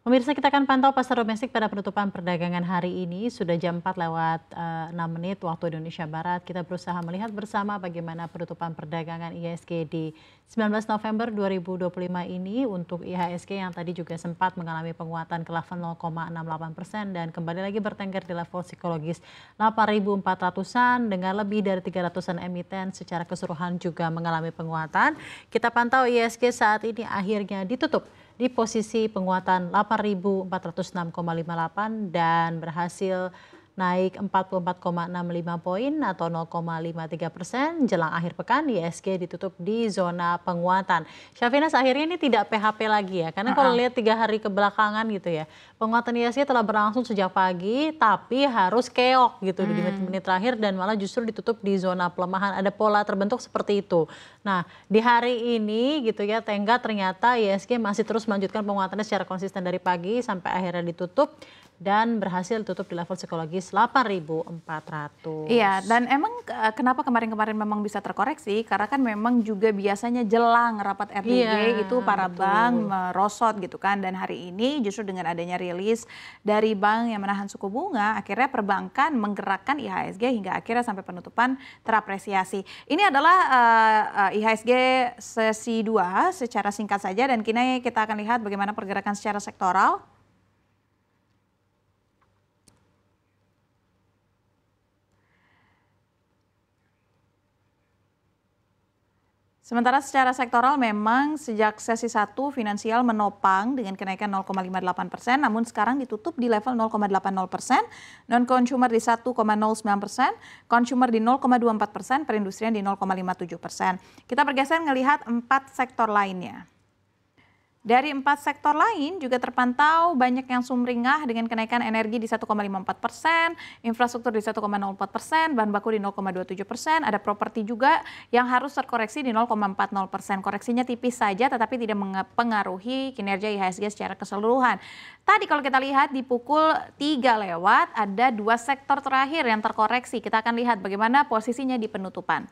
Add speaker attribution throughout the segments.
Speaker 1: Pemirsa, kita akan pantau pasar domestik pada penutupan perdagangan hari ini. Sudah jam 4 lewat 6 menit waktu Indonesia Barat. Kita berusaha melihat bersama bagaimana penutupan perdagangan IHSG di 19 November 2025 ini. Untuk IHSG yang tadi juga sempat mengalami penguatan ke level 0,68% dan kembali lagi bertengger di level psikologis 8.400-an dengan lebih dari 300-an emiten secara keseluruhan juga mengalami penguatan. Kita pantau IHSG saat ini akhirnya ditutup di posisi penguatan 8.406,58 dan berhasil naik 44,65 poin atau 0,53%. Jelang akhir pekan IHSG ditutup di zona penguatan. Syafinas, akhirnya ini tidak PHP lagi ya, karena kalau lihat 3 hari kebelakangan gitu ya, penguatan IHSG telah berlangsung sejak pagi tapi harus keok gitu di menit-menit terakhir dan malah justru ditutup di zona pelemahan. Ada pola terbentuk seperti itu. Nah, di hari ini gitu ya, tenggat ternyata IHSG masih terus melanjutkan penguatannya secara konsisten dari pagi sampai akhirnya ditutup dan berhasil tutup di level psikologis 8.400.
Speaker 2: Iya, dan emang kenapa kemarin-kemarin memang bisa terkoreksi? Karena kan memang juga biasanya jelang rapat RDG itu para bank merosot gitu kan. Dan hari ini justru dengan adanya rilis dari bank yang menahan suku bunga, akhirnya perbankan menggerakkan IHSG hingga akhirnya sampai penutupan terapresiasi. Ini adalah IHSG sesi 2 secara singkat saja dan kini kita akan lihat bagaimana pergerakan secara sektoral. Sementara secara sektoral memang sejak sesi 1 finansial menopang dengan kenaikan 0,58%, namun sekarang ditutup di level 0,80%, non-consumer di 1,09%, consumer di 0,24%, perindustrian di 0,57%. Kita bergeser melihat 4 sektor lainnya. Dari 4 sektor lain juga terpantau banyak yang sumringah dengan kenaikan energi di 1,54%, infrastruktur di 1,04%, bahan baku di 0,27%, ada properti juga yang harus terkoreksi di 0,40%. Koreksinya tipis saja tetapi tidak mempengaruhi kinerja IHSG secara keseluruhan. Tadi kalau kita lihat di pukul 3 lewat ada 2 sektor terakhir yang terkoreksi. Kita akan lihat bagaimana posisinya di penutupan.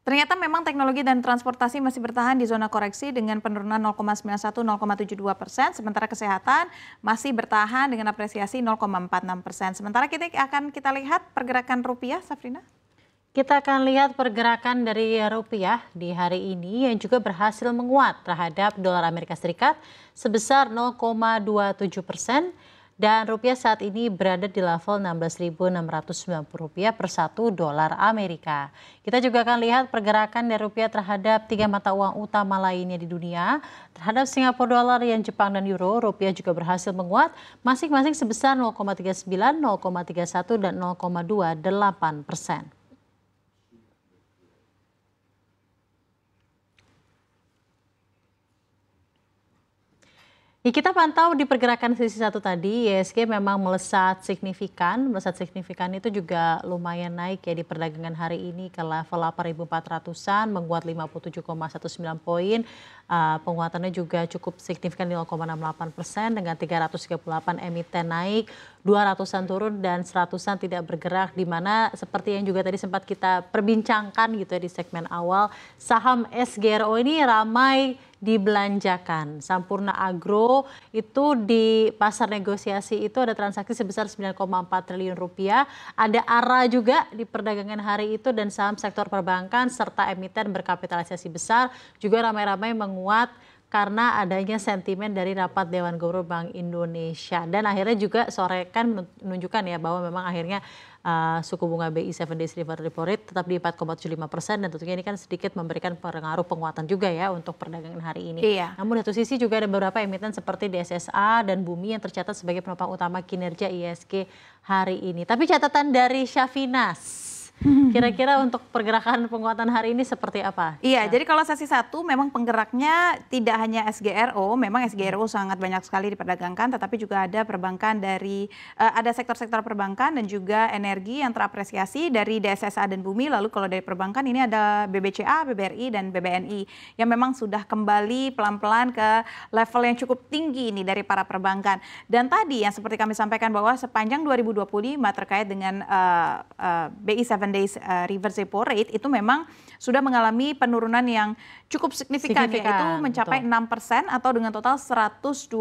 Speaker 2: Ternyata memang teknologi dan transportasi masih bertahan di zona koreksi dengan penurunan 0,91-0,72%, sementara kesehatan masih bertahan dengan apresiasi 0,46%. Sementara kita lihat pergerakan rupiah, Safrina.
Speaker 1: Kita akan lihat pergerakan dari rupiah di hari ini yang juga berhasil menguat terhadap dolar Amerika Serikat sebesar 0,27%. Dan rupiah saat ini berada di level Rp16.690 per 1 dolar Amerika. Kita juga akan lihat pergerakan dari rupiah terhadap 3 mata uang utama lainnya di dunia. Terhadap Singapura dolar, yen Jepang, dan euro, rupiah juga berhasil menguat masing-masing sebesar 0,39, 0,31, dan 0,28%. Kita pantau di pergerakan sesi 1 tadi, IHSG memang melesat signifikan. Melesat signifikan itu juga lumayan naik ya di perdagangan hari ini ke level 8.400-an, menguat 57,19 poin. Penguatannya juga cukup signifikan di 0,68% dengan 338 emiten naik, 200-an turun dan 100-an tidak bergerak, di mana seperti yang juga tadi sempat kita perbincangkan gitu ya di segmen awal, saham SGRO ini ramai dibelanjakan. Sampurna Agro itu di pasar negosiasi itu ada transaksi sebesar 9,4 triliun rupiah. Ada ARA juga di perdagangan hari itu dan saham sektor perbankan serta emiten berkapitalisasi besar juga ramai-ramai menguat karena adanya sentimen dari rapat Dewan Gubernur Bank Indonesia. Dan akhirnya juga sore kan menunjukkan ya bahwa memang akhirnya suku bunga BI 7 days repo rate tetap di 4,75% dan tentunya ini kan sedikit memberikan pengaruh penguatan juga ya untuk perdagangan hari ini.
Speaker 2: Iya.
Speaker 1: Namun di satu sisi juga ada beberapa emiten seperti DSSA dan Bumi yang tercatat sebagai penopang utama kinerja IHSG hari ini. Tapi catatan dari Syafinas, kira-kira untuk pergerakan penguatan hari ini seperti apa?
Speaker 2: Iya, jadi kalau sesi 1 memang penggeraknya tidak hanya SGRO, memang SGRO sangat banyak sekali diperdagangkan, tetapi juga ada perbankan dari ada sektor-sektor perbankan dan juga energi yang terapresiasi dari DSSA dan Bumi. Lalu kalau dari perbankan ini ada BBCA, BBRI dan BBNI yang memang sudah kembali pelan-pelan ke level yang cukup tinggi ini dari para perbankan. Dan tadi yang seperti kami sampaikan bahwa sepanjang 2025 terkait dengan BI 7 7 days reverse repo rate itu memang sudah mengalami penurunan yang cukup signifikan, yaitu mencapai 6% atau dengan total 125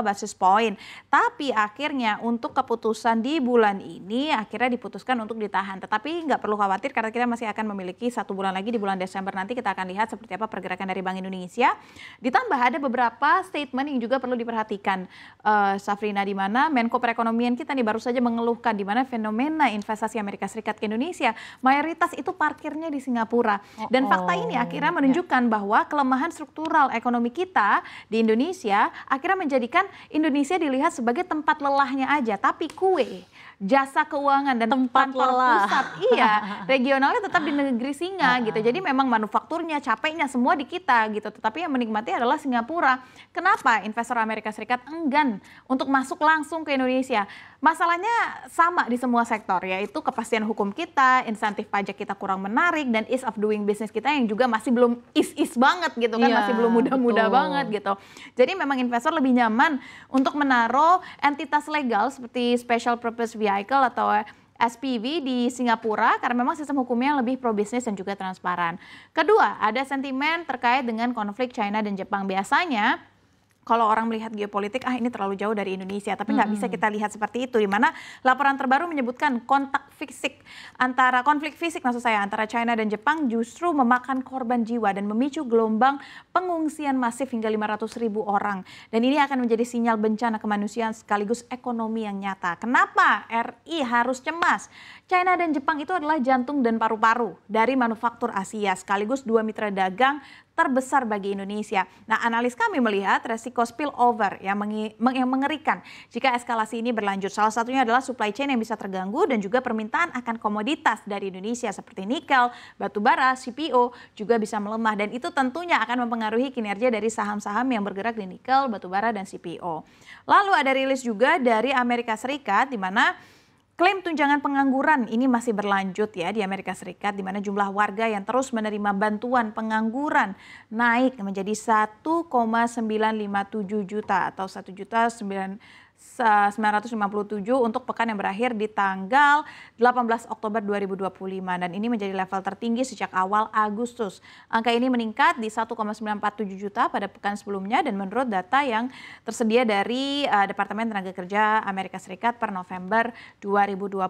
Speaker 2: basis point. Tapi akhirnya untuk keputusan di bulan ini akhirnya diputuskan untuk ditahan. Tetapi nggak perlu khawatir karena kita masih akan memiliki 1 bulan lagi di bulan Desember nanti kita akan lihat seperti apa pergerakan dari Bank Indonesia. Ditambah ada beberapa statement yang juga perlu diperhatikan, Safrina, di mana Menko Perekonomian kita nih baru saja mengeluhkan di mana fenomena investasi Amerika Serikat ke Indonesia mayoritas itu parkirnya di Singapura. Dan fakta ini akhirnya menunjukkan bahwa kelemahan struktural ekonomi kita di Indonesia akhirnya menjadikan Indonesia dilihat sebagai tempat lelahnya aja, tapi kue, jasa keuangan dan
Speaker 1: tempat lelah
Speaker 2: pusat, regionalnya tetap di negeri singa gitu. Jadi memang manufakturnya, capeknya semua di kita gitu. Tetapi yang menikmati adalah Singapura. Kenapa investor Amerika Serikat enggan untuk masuk langsung ke Indonesia? Masalahnya sama di semua sektor, yaitu kepastian hukum kita, insentif pajak kita kurang menarik, dan ease of doing business kita yang juga masih belum is banget gitu kan, masih belum mudah-mudah banget gitu. Jadi memang investor lebih nyaman untuk menaruh entitas legal seperti special purpose vehicle atau SPV di Singapura karena memang sistem hukumnya lebih pro bisnis dan juga transparan. Kedua, ada sentimen terkait dengan konflik China dan Jepang. Biasanya kalau orang melihat geopolitik, ini terlalu jauh dari Indonesia, tapi nggak bisa kita lihat seperti itu, di mana laporan terbaru menyebutkan konflik fisik maksud saya antara China dan Jepang justru memakan korban jiwa dan memicu gelombang pengungsian masif hingga 500.000 orang. Dan ini akan menjadi sinyal bencana kemanusiaan sekaligus ekonomi yang nyata. Kenapa RI harus cemas? China dan Jepang itu adalah jantung dan paru-paru dari manufaktur Asia, sekaligus 2 mitra dagang terbesar bagi Indonesia. Nah, analis kami melihat resiko spillover yang mengerikan jika eskalasi ini berlanjut. Salah satunya adalah supply chain yang bisa terganggu dan juga permintaan akan komoditas dari Indonesia seperti nikel, batu bara, CPO juga bisa melemah dan itu tentunya akan mempengaruhi kinerja dari saham-saham yang bergerak di nikel, batu bara, dan CPO. Lalu ada rilis juga dari Amerika Serikat di mana klaim tunjangan pengangguran ini masih berlanjut ya di Amerika Serikat, di mana jumlah warga yang terus menerima bantuan pengangguran naik menjadi 1,957 juta atau 1.957 untuk pekan yang berakhir di tanggal 18 Oktober 2025 dan ini menjadi level tertinggi sejak awal Agustus. Angka ini meningkat di 1,947 juta pada pekan sebelumnya dan menurut data yang tersedia dari Departemen Tenaga Kerja Amerika Serikat per November 2025.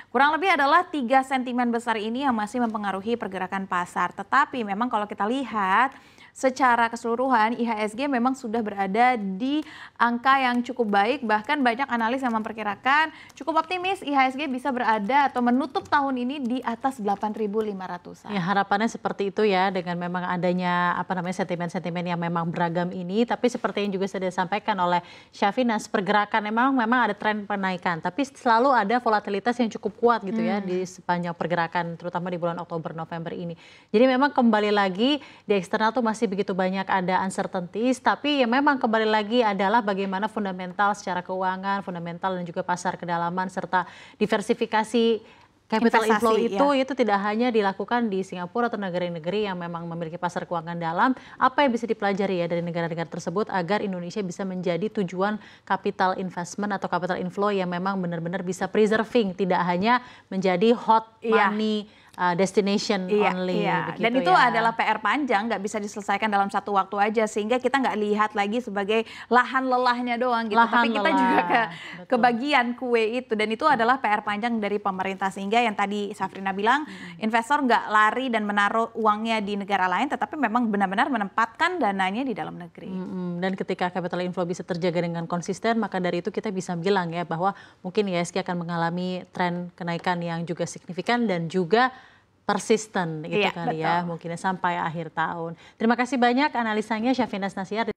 Speaker 2: Kurang lebih adalah 3 sentimen besar ini yang masih mempengaruhi pergerakan pasar. Tetapi memang kalau kita lihat secara keseluruhan IHSG memang sudah berada di angka yang cukup baik, bahkan banyak analis yang memperkirakan cukup optimis IHSG bisa berada atau menutup tahun ini di atas 8.500-an.
Speaker 1: Ya, harapannya seperti itu ya dengan memang adanya sentimen-sentimen yang memang beragam ini, tapi seperti yang juga sudah disampaikan oleh Syafinas, pergerakan memang ada tren penaikan, tapi selalu ada volatilitas yang cukup kuat gitu ya di sepanjang pergerakan terutama di bulan Oktober November ini. Jadi memang kembali lagi di eksternal tuh masih begitu banyak ada uncertainties, tapi ya memang kembali lagi adalah bagaimana fundamental secara keuangan, fundamental dan juga pasar kedalaman serta diversifikasi capital inflow itu tidak hanya dilakukan di Singapura atau negara-negara yang memang memiliki pasar keuangan dalam. Apa yang bisa dipelajari ya dari negara-negara tersebut agar Indonesia bisa menjadi tujuan capital investment atau capital inflow yang memang benar-benar bisa preserving, tidak hanya menjadi hot money destination only.
Speaker 2: Dan itu adalah PR panjang, nggak bisa diselesaikan dalam satu waktu aja, sehingga kita nggak lihat lagi sebagai lahan lelahnya doang gitu, tapi kita juga kebagian kue itu, dan itu adalah PR panjang dari pemerintah, sehingga yang tadi Safrina bilang, investor nggak lari dan menaruh uangnya di negara lain, tetapi memang benar-benar menempatkan dananya di dalam negeri.
Speaker 1: Dan ketika capital inflow bisa terjaga dengan konsisten, maka dari itu kita bisa bilang ya bahwa mungkin IHSG akan mengalami tren kenaikan yang juga signifikan dan juga persisten gitu kali ya, mungkin sampai akhir tahun. Terima kasih banyak analisanya Syafinas Nasyar.